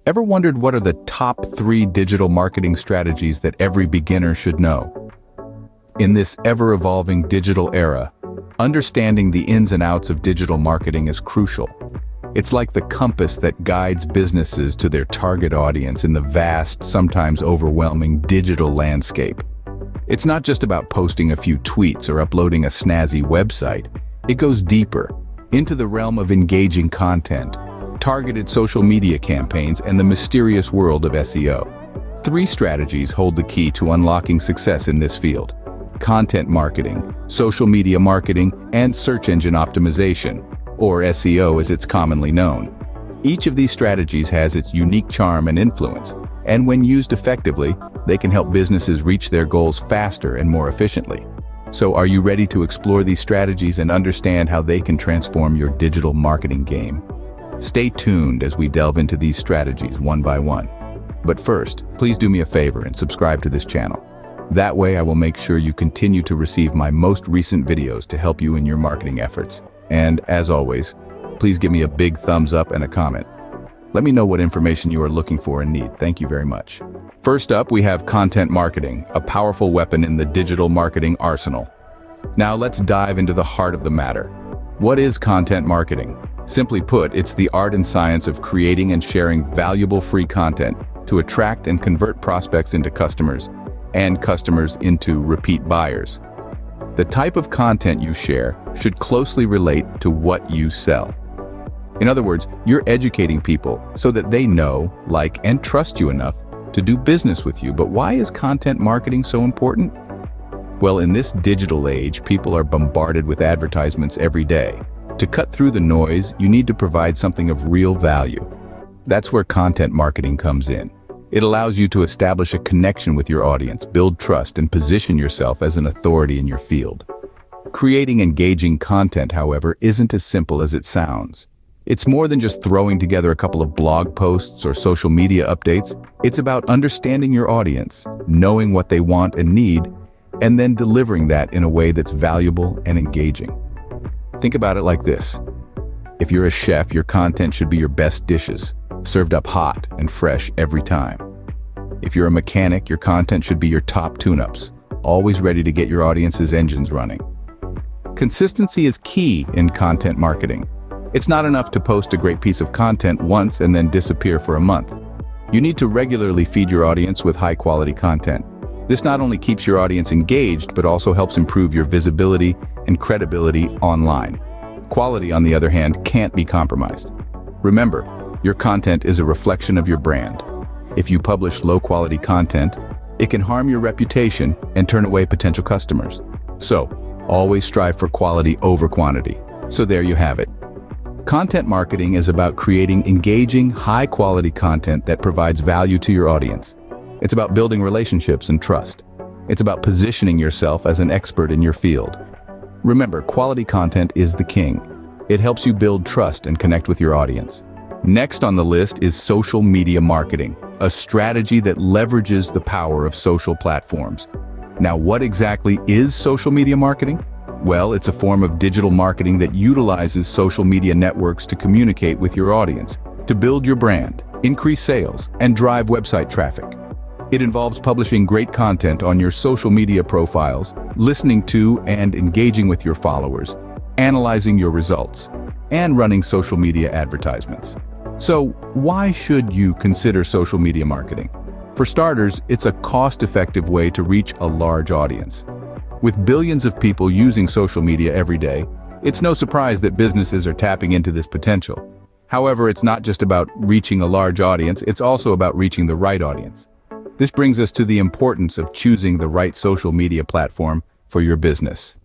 Ever wondered what are the top 3 digital marketing strategies that every beginner should know? In this ever-evolving digital era, understanding the ins and outs of digital marketing is crucial. It's like the compass that guides businesses to their target audience in the vast, sometimes overwhelming digital landscape. It's not just about posting a few tweets or uploading a snazzy website. It goes deeper, into the realm of engaging content, targeted social media campaigns, and the mysterious world of SEO. 3 strategies hold the key to unlocking success in this field: content marketing, social media marketing, and search engine optimization, or SEO as it's commonly known. Each of these strategies has its unique charm and influence, and when used effectively, they can help businesses reach their goals faster and more efficiently. So are you ready to explore these strategies and understand how they can transform your digital marketing game? Stay tuned as we delve into these strategies one by one. But first, please do me a favor and subscribe to this channel. That way I will make sure you continue to receive my most recent videos to help you in your marketing efforts. And as always, please give me a big thumbs up and a comment. Let me know what information you are looking for and need. Thank you very much. First up, we have content marketing, a powerful weapon in the digital marketing arsenal. Now let's dive into the heart of the matter. What is content marketing? Simply put, it's the art and science of creating and sharing valuable free content to attract and convert prospects into customers, and customers into repeat buyers. The type of content you share should closely relate to what you sell. In other words, you're educating people so that they know, like, and trust you enough to do business with you. But why is content marketing so important? Well, in this digital age, people are bombarded with advertisements every day. To cut through the noise, you need to provide something of real value. That's where content marketing comes in. It allows you to establish a connection with your audience, build trust, and position yourself as an authority in your field. Creating engaging content, however, isn't as simple as it sounds. It's more than just throwing together a couple of blog posts or social media updates. It's about understanding your audience, knowing what they want and need, and then delivering that in a way that's valuable and engaging. Think about it like this. If you're a chef, your content should be your best dishes, served up hot and fresh every time. If you're a mechanic, your content should be your top tune-ups, always ready to get your audience's engines running. Consistency is key in content marketing. It's not enough to post a great piece of content once and then disappear for a month. You need to regularly feed your audience with high-quality content. This not only keeps your audience engaged, but also helps improve your visibility and credibility online. Quality, on the other hand, can't be compromised. Remember, your content is a reflection of your brand. If you publish low-quality content, it can harm your reputation and turn away potential customers. So, always strive for quality over quantity. So there you have it. Content marketing is about creating engaging, high-quality content that provides value to your audience. It's about building relationships and trust. It's about positioning yourself as an expert in your field. Remember, quality content is the king. It helps you build trust and connect with your audience. Next on the list is social media marketing, a strategy that leverages the power of social platforms. Now, what exactly is social media marketing? Well, it's a form of digital marketing that utilizes social media networks to communicate with your audience, to build your brand, increase sales, and drive website traffic. It involves publishing great content on your social media profiles, listening to and engaging with your followers, analyzing your results, and running social media advertisements. So, why should you consider social media marketing? For starters, it's a cost-effective way to reach a large audience. With billions of people using social media every day, it's no surprise that businesses are tapping into this potential. However, it's not just about reaching a large audience, it's also about reaching the right audience. This brings us to the importance of choosing the right social media platform for your business.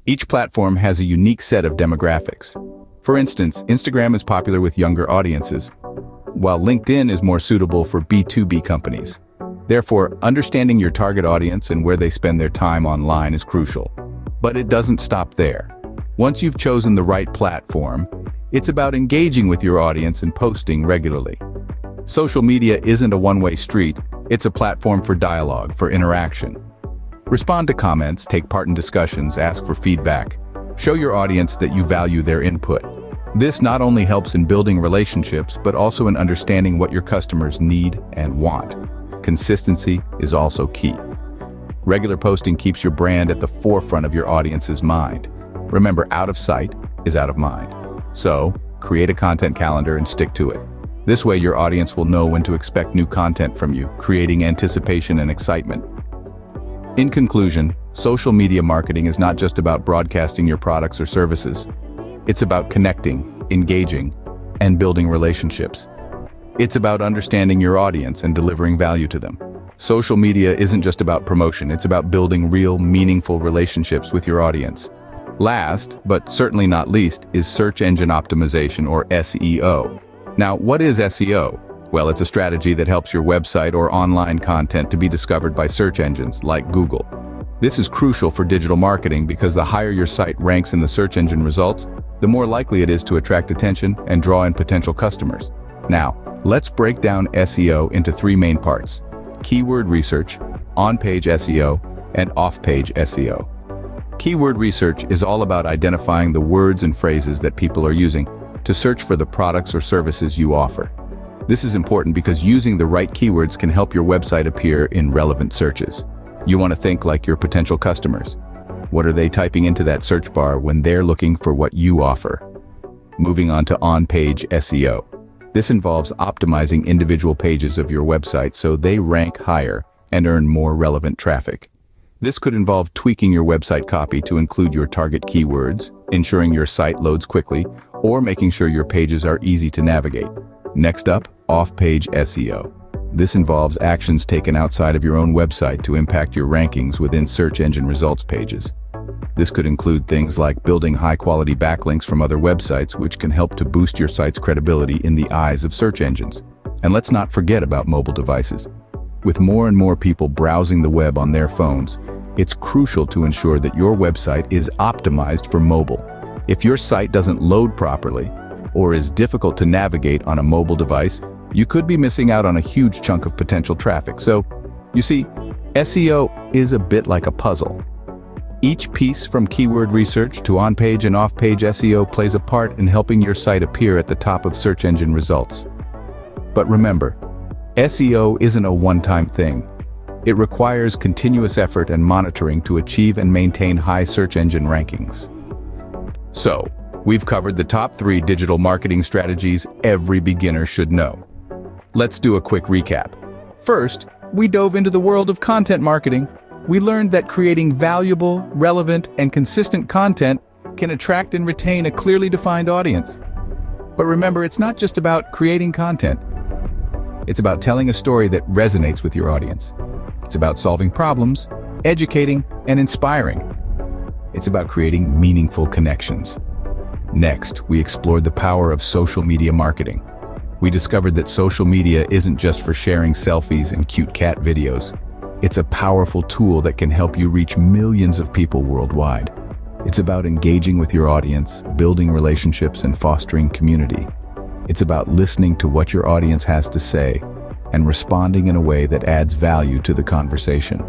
Each platform has a unique set of demographics. For instance, Instagram is popular with younger audiences, while LinkedIn is more suitable for B2B companies. Therefore, understanding your target audience and where they spend their time online is crucial. But it doesn't stop there. Once you've chosen the right platform, it's about engaging with your audience and posting regularly. Social media isn't a one-way street, it's a platform for dialogue, for interaction. Respond to comments, take part in discussions, ask for feedback. Show your audience that you value their input. This not only helps in building relationships, but also in understanding what your customers need and want. Consistency is also key. Regular posting keeps your brand at the forefront of your audience's mind. Remember, out of sight is out of mind. So, create a content calendar and stick to it. This way, your audience will know when to expect new content from you, creating anticipation and excitement. In conclusion, social media marketing is not just about broadcasting your products or services. It's about connecting, engaging, and building relationships. It's about understanding your audience and delivering value to them. Social media isn't just about promotion, it's about building real, meaningful relationships with your audience. Last, but certainly not least, is search engine optimization, or SEO. Now, what is SEO? Well, it's a strategy that helps your website or online content to be discovered by search engines like Google. This is crucial for digital marketing because the higher your site ranks in the search engine results, the more likely it is to attract attention and draw in potential customers. Now, let's break down SEO into three main parts: keyword research, on-page SEO, and off-page SEO. Keyword research is all about identifying the words and phrases that people are using to search for the products or services you offer. This is important because using the right keywords can help your website appear in relevant searches. You want to think like your potential customers. What are they typing into that search bar when they're looking for what you offer? Moving on to on-page SEO. This involves optimizing individual pages of your website so they rank higher and earn more relevant traffic. This could involve tweaking your website copy to include your target keywords, ensuring your site loads quickly, or making sure your pages are easy to navigate. Next up, off-page SEO. This involves actions taken outside of your own website to impact your rankings within search engine results pages. This could include things like building high-quality backlinks from other websites, which can help to boost your site's credibility in the eyes of search engines. And let's not forget about mobile devices. With more and more people browsing the web on their phones, it's crucial to ensure that your website is optimized for mobile. If your site doesn't load properly or is difficult to navigate on a mobile device, you could be missing out on a huge chunk of potential traffic. So, you see, SEO is a bit like a puzzle. Each piece, from keyword research to on-page and off-page SEO, plays a part in helping your site appear at the top of search engine results. But remember, SEO isn't a one-time thing. It requires continuous effort and monitoring to achieve and maintain high search engine rankings. So, we've covered the top 3 digital marketing strategies every beginner should know. Let's do a quick recap. First, we dove into the world of content marketing. We learned that creating valuable, relevant, and consistent content can attract and retain a clearly defined audience. But remember, it's not just about creating content. It's about telling a story that resonates with your audience. It's about solving problems, educating, and inspiring. It's about creating meaningful connections. Next, we explored the power of social media marketing. We discovered that social media isn't just for sharing selfies and cute cat videos. It's a powerful tool that can help you reach millions of people worldwide. It's about engaging with your audience, building relationships, and fostering community. It's about listening to what your audience has to say and responding in a way that adds value to the conversation.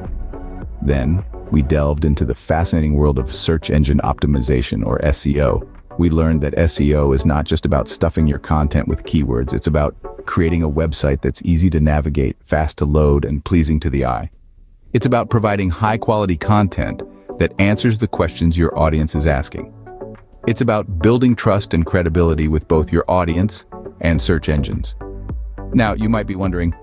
Then, we delved into the fascinating world of search engine optimization, or SEO. We learned that SEO is not just about stuffing your content with keywords. It's about creating a website that's easy to navigate, fast to load, and pleasing to the eye. It's about providing high-quality content that answers the questions your audience is asking. It's about building trust and credibility with both your audience and search engines. Now, you might be wondering,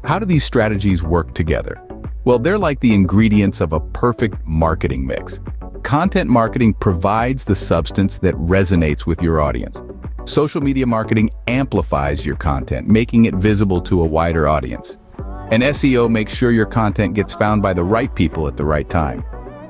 how do these strategies work together? Well, they're like the ingredients of a perfect marketing mix. Content marketing provides the substance that resonates with your audience. Social media marketing amplifies your content, making it visible to a wider audience. And SEO makes sure your content gets found by the right people at the right time.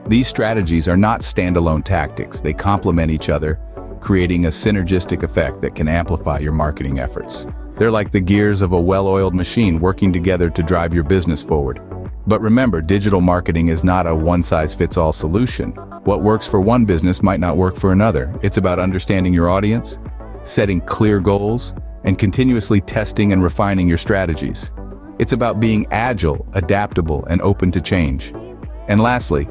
These strategies are not standalone tactics. They complement each other, creating a synergistic effect that can amplify your marketing efforts. They're like the gears of a well-oiled machine working together to drive your business forward. But remember, digital marketing is not a one-size-fits-all solution. What works for one business might not work for another. It's about understanding your audience, setting clear goals, and continuously testing and refining your strategies. It's about being agile, adaptable, and open to change. And lastly,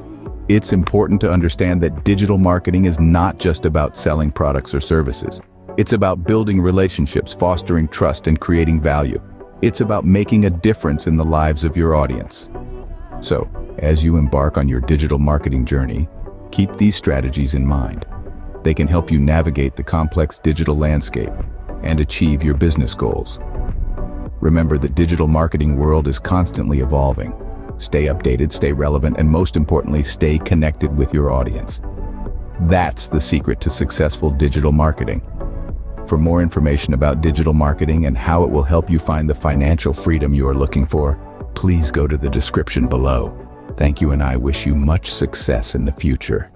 it's important to understand that digital marketing is not just about selling products or services. It's about building relationships, fostering trust, and creating value. It's about making a difference in the lives of your audience. So, as you embark on your digital marketing journey, keep these strategies in mind. They can help you navigate the complex digital landscape and achieve your business goals. Remember, the digital marketing world is constantly evolving. Stay updated, stay relevant, and most importantly, stay connected with your audience. That's the secret to successful digital marketing. For more information about digital marketing and how it will help you find the financial freedom you are looking for, please go to the description below. Thank you, and I wish you much success in the future.